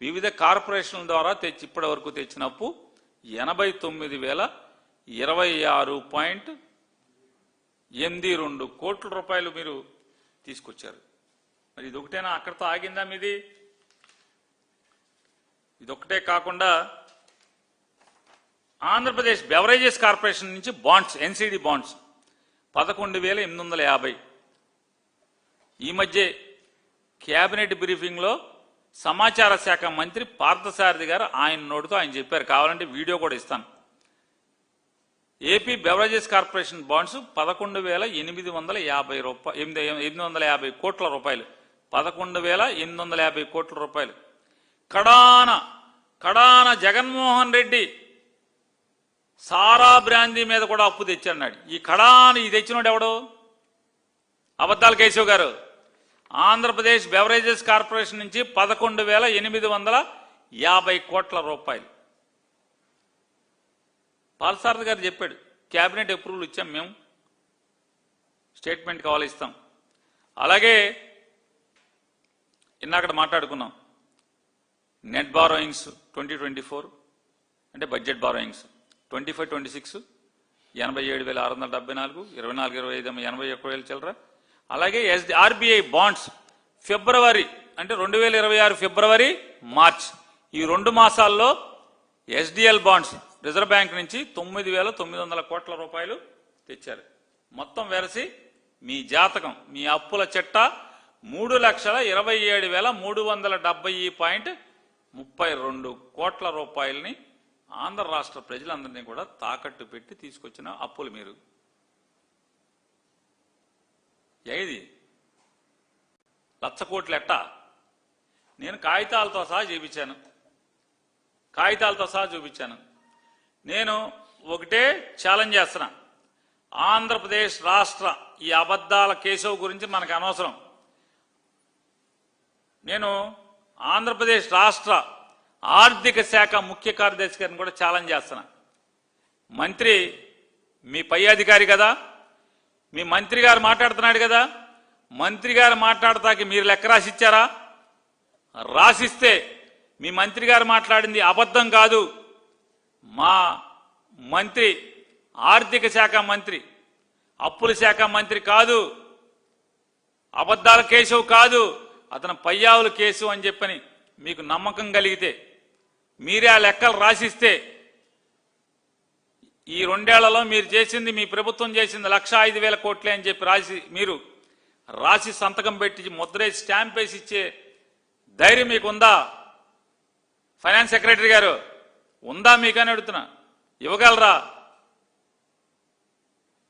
వివిధ కార్పొరేషన్ల ద్వారా ఇప్పటి వరకు తెచ్చిన అప్పు 89,026.82 కోట్ల రూపాయలు మీరు తీసుకొచ్చారు. మరి ఇదొకటేనా? అక్కడితో ఆగిందా మీది? ఇదొక్కటే కాకుండా ఆంధ్రప్రదేశ్ బెవరేజెస్ కార్పొరేషన్ నుంచి బాండ్స్, ఎన్సీడీ బాండ్స్ 11,850. ఈ మధ్య కేబినెట్ బ్రీఫింగ్లో సమాచార శాఖ మంత్రి పార్థసారథి గారు ఆయన నోటితో ఆయన చెప్పారు, కావాలంటే వీడియో కూడా ఇస్తాను. ఏపీ బెవరేజెస్ కార్పొరేషన్ బాండ్స్ 11,850 కోట్ల రూపాయలు, 11,850 కోట్ల రూపాయలు. కడాన జగన్మోహన్ రెడ్డి సారా బ్రాందీ మీద కూడా అప్పు తెచ్చన్నాడు. ఈ కడాని తెచ్చినోడు ఎవడు? అబద్ధాల కేశవ్ గారు. ఆంధ్రప్రదేశ్ బెవరేజెస్ కార్పొరేషన్ నుంచి 11,850 కోట్ల రూపాయలు. పార్థసారథి గారు చెప్పాడు, క్యాబినెట్ అప్రూవల్ ఇచ్చాం, మేము స్టేట్మెంట్ కావాలి ఇస్తాం. అలాగే ఇన్నాకడ మాట్లాడుకున్నాం నెట్ బారోయింగ్స్ 2024 అంటే బడ్జెట్ బారోయింగ్స్ 25-26 87,674, 24-25 81,000 చిల్లర. అలాగే ఆర్బీఐ బాండ్స్ ఫిబ్రవరి అంటే 2026 ఫిబ్రవరి మార్చ్ ఈ 2 మాసాల్లో ఎస్డిఎల్ బాండ్స్ రిజర్వ్ బ్యాంక్ నుంచి 9,900 కోట్ల రూపాయలు తెచ్చారు. మొత్తం వెరసి మీ జాతకం, మీ అప్పుల చిట్ట 3,27,370.32 కోట్ల రూపాయలని ఆంధ్ర రాష్ట్ర ప్రజలందరినీ కూడా తాకట్టు పెట్టి తీసుకొచ్చిన అప్పులు మీరు. ఏది 1,00,000 కోట్లు ఎట్టా? నేను కాగితాలతో సహా చూపించాను. నేను ఒకటే ఛాలెంజ్ చేస్తున్నా, ఆంధ్రప్రదేశ్ రాష్ట్ర ఈ అబద్ధాల కేశవ్ గురించి మనకు అనవసరం. నేను ఆంధ్రప్రదేశ్ రాష్ట్ర ఆర్థిక శాఖ ముఖ్య కార్యదర్శి గారిని కూడా ఛాలెంజ్ చేస్తున్నా. మంత్రి మీ పై అధికారి కదా, మీ మంత్రి గారు మాట్లాడుతున్నాడు కదా, మంత్రి గారు మాట్లాడతాకి మీరు లెక్క రాసిచ్చారా? రాసిస్తే మీ మంత్రి గారు మాట్లాడింది అబద్ధం కాదు. మా మంత్రి ఆర్థిక శాఖ మంత్రి, అప్పుల శాఖ మంత్రి కాదు, అబద్ధాల కేశవ్ కాదు, అతను పయ్యావుల కేసు అని చెప్పని మీకు నమ్మకం కలిగితే మీరే ఆ లెక్కలు రాసిస్తే ఈ 2 ఏళ్లలో మీరు చేసింది, మీ ప్రభుత్వం చేసింది 1,05,000 కోట్లే అని చెప్పి మీరు రాసి సంతకం పెట్టి ముద్రేసి స్టాంప్ వేసి ఇచ్చే ధైర్యం మీకుందా? ఫైనాన్స్ సెక్రటరీ గారు ఉందా మీకని అడుగుతున్నా. ఇవ్వగలరా?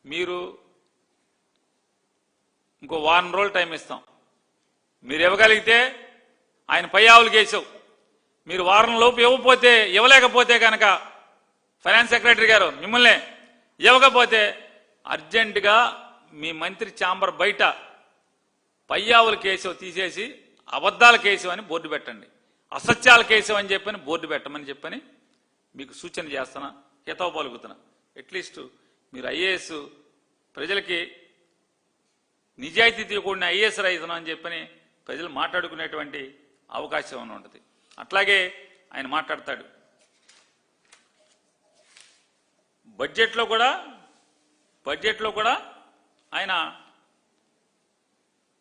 మీరు ఇంకో 1 వారం రోజులు టైం ఇస్తాం. మీరు ఇవ్వగలిగితే ఆయన పయ్యావులు కేసావు. మీరు వారం లోపు ఇవ్వలేకపోతే కనుక ఫైనాన్స్ సెక్రటరీ గారు మిమ్మల్ని ఇవ్వకపోతే అర్జెంటుగా మీ మంత్రి ఛాంబర్ బయట పయ్యావుల కేసు తీసేసి అబద్ధాల కేసు అని బోర్డు పెట్టండి, అసత్యాల కేసు అని చెప్పని బోర్డు పెట్టమని చెప్పని మీకు సూచన చేస్తున్నా, హితవు పలుకుతున్నా. అట్లీస్ట్ మీరు ఐఏఎస్ ప్రజలకి నిజాయితీతో కూడిన ఐఏఎస్ రైతును అని చెప్పని ప్రజలు మాట్లాడుకునేటువంటి అవకాశం ఉంటుంది. అట్లాగే ఆయన మాట్లాడతాడు. బడ్జెట్లో కూడా ఆయన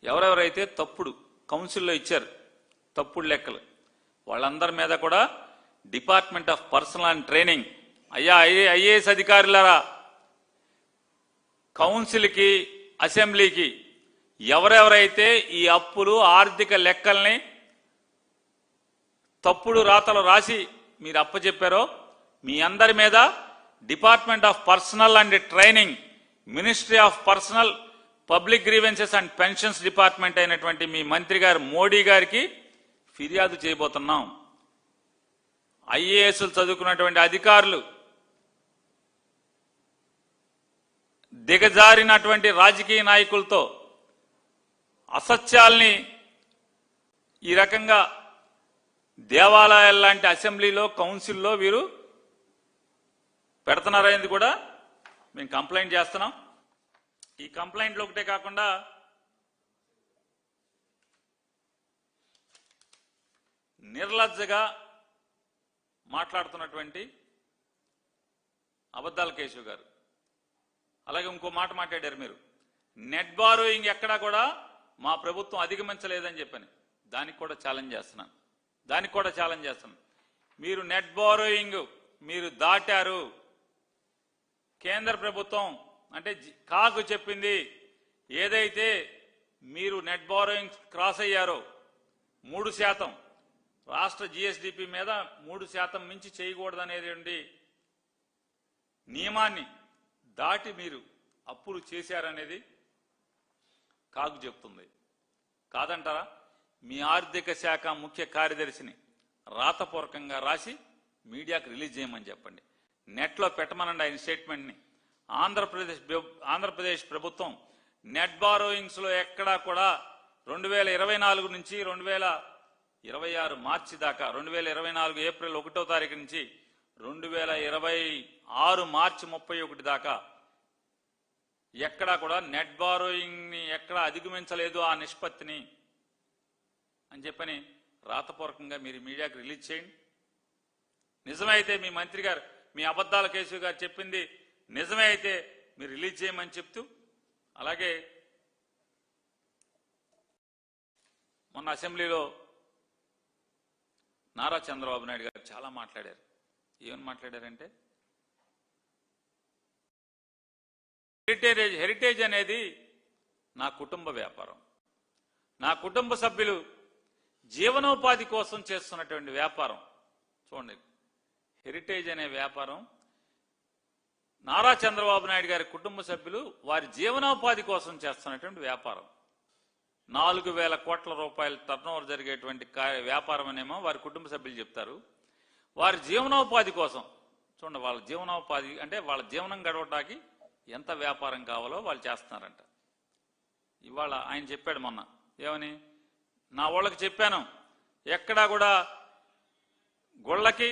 ఎవరెవరైతే తప్పుడు కౌన్సిల్లో ఇచ్చారు తప్పుడు లెక్కలు వాళ్ళందరి మీద కూడా department of personal and training, అయ్యా ఐఏఎస్ అధికారులారా, కౌన్సిల్కి అసెంబ్లీకి ఎవరెవరైతే ఈ అప్పులు ఆర్థిక లెక్కల్ని తప్పుడు రాతలు రాసి మీరు అప్పచెప్పారో మీ అందరి మీద department of personal and training, ministry of personal, public grievances and pensions department అయినటువంటి మీ మంత్రి గారు మోడీ గారికి ఫిర్యాదు చేయబోతున్నాం. ఐఏఎస్లు చదువుకున్నటువంటి అధికారులు దిగజారినటువంటి రాజకీయ నాయకులతో అసత్యాల్ని ఈ రకంగా దేవాలయాల లాంటి అసెంబ్లీలో కౌన్సిల్లో వీరు పెడుతున్నారనేది కూడా మేము కంప్లైంట్ చేస్తున్నాం. ఈ కంప్లైంట్లు ఒకటే కాకుండా నిర్లజ్జగా మాట్లాడుతున్నటువంటి అబద్ధాల కేశవ్ గారు. అలాగే ఇంకో మాట మాట్లాడారు మీరు, నెట్ బారోయింగ్ ఎక్కడా కూడా మా ప్రభుత్వం అధిగమించలేదని చెప్పని. దానికి కూడా ఛాలెంజ్ చేస్తున్నాను. మీరు నెట్ బారోయింగ్ మీరు దాటారు. కేంద్ర ప్రభుత్వం అంటే కాగు చెప్పింది ఏదైతే మీరు నెట్ బారోయింగ్ క్రాస్ అయ్యారో 3%, రాష్ట్ర జిఎస్డిపి మీద 3% మించి చేయకూడదనేటువంటి నియమాన్ని దాటి మీరు అప్పులు చేశారనేది కాగు చెప్తుంది. కాదంటారా? మీ ఆర్థిక శాఖ ముఖ్య కార్యదర్శిని రాతపూర్వకంగా రాసి మీడియాకు రిలీజ్ చేయమని చెప్పండి. నెట్లో పెట్టమనండి ఆయన స్టేట్మెంట్ని. ఆంధ్రప్రదేశ్ ప్రభుత్వం నెట్ బారోయింగ్స్లో ఎక్కడా కూడా 2024 నుంచి 2026 మార్చి దాకా, 2024 ఏప్రిల్ 1వ తారీఖు నుంచి 2026 మార్చి 31 దాకా ఎక్కడా కూడా నెట్ బారోయింగ్ని ఎక్కడా అధిగమించలేదు ఆ నిష్పత్తిని అని చెప్పని రాతపూర్వకంగా మీరు మీడియాకు రిలీజ్ చేయండి. నిజమైతే మీ మంత్రి గారు, మీ అబద్ధాల కేశవ్ గారు చెప్పింది నిజమే అయితే మీరు రిలీజ్ చేయమని చెప్తూ, అలాగే మొన్న అసెంబ్లీలో నారా చంద్రబాబు నాయుడు గారు చాలా మాట్లాడారు. ఏమని మాట్లాడారంటే, హెరిటేజ్ అనేది నా కుటుంబ వ్యాపారం, నా కుటుంబ సభ్యులు జీవనోపాధి కోసం చేస్తున్నటువంటి వ్యాపారం. చూడండి, హెరిటేజ్ అనే వ్యాపారం నారా చంద్రబాబు నాయుడు గారి కుటుంబ సభ్యులు వారి జీవనోపాధి కోసం చేస్తున్నటువంటి వ్యాపారం. 4,000 కోట్ల రూపాయల టర్నోవర్ జరిగేటువంటి వ్యాపారం అనేమో వారి కుటుంబ సభ్యులు చెప్తారు. వారి జీవనోపాధి కోసం చూడండి, వాళ్ళ జీవనోపాధి అంటే వాళ్ళ జీవనం గడవడానికి ఎంత వ్యాపారం కావాలో వాళ్ళు చేస్తున్నారంట. ఇవాళ ఆయన చెప్పాడు మొన్న, ఏమని, నా వాళ్ళకి చెప్పాను ఎక్కడా కూడా గుళ్ళకి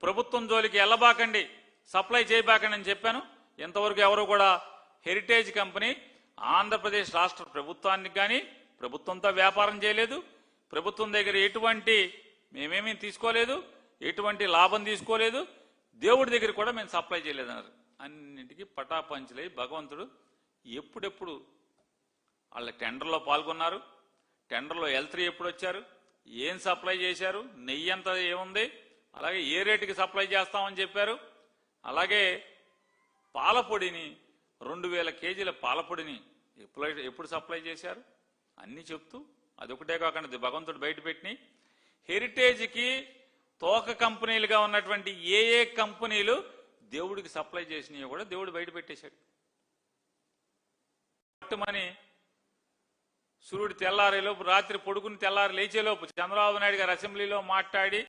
ప్రభుత్వం జోలికి వెళ్ళబాకండి, సప్లై చేయబాకండి అని చెప్పాను. ఇంతవరకు ఎవరు కూడా హెరిటేజ్ కంపెనీ ఆంధ్రప్రదేశ్ రాష్ట్ర ప్రభుత్వానికి కానీ ప్రభుత్వంతో వ్యాపారం చేయలేదు, ప్రభుత్వం దగ్గర ఎటువంటి మేమేమీ తీసుకోలేదు, ఎటువంటి లాభం తీసుకోలేదు, దేవుడి దగ్గర కూడా మేము సప్లై చేయలేదన్నారు. అన్నింటికీ పటాపంచులై భగవంతుడు ఎప్పుడెప్పుడు వాళ్ళ టెండర్లో పాల్గొన్నారు, టెండర్లో L3 ఎప్పుడు వచ్చారు, ఏం సప్లై చేశారు, నెయ్యి ఎంత ఏముంది, అలాగే ఏ రేటుకి సప్లై చేస్తామని చెప్పారు, అలాగే పాలపొడిని 2,000 కేజీల పాలపొడిని ఎప్పుడు సప్లై చేశారు అన్నీ చెప్తూ, అదొకటే కాకుండా భగవంతుడు బయటపెట్టి హెరిటేజ్కి తోక కంపెనీలుగా ఉన్నటువంటి ఏ కంపెనీలు దేవుడికి సప్లై చేసినాయో కూడా దేవుడు బయట పెట్టేశాడు. పట్టుమని సూర్యుడు తెల్లారేలోపు, రాత్రి పొడుకుని తెల్లారి లేచేలోపు చంద్రబాబు నాయుడు గారు అసెంబ్లీలో మాట్లాడి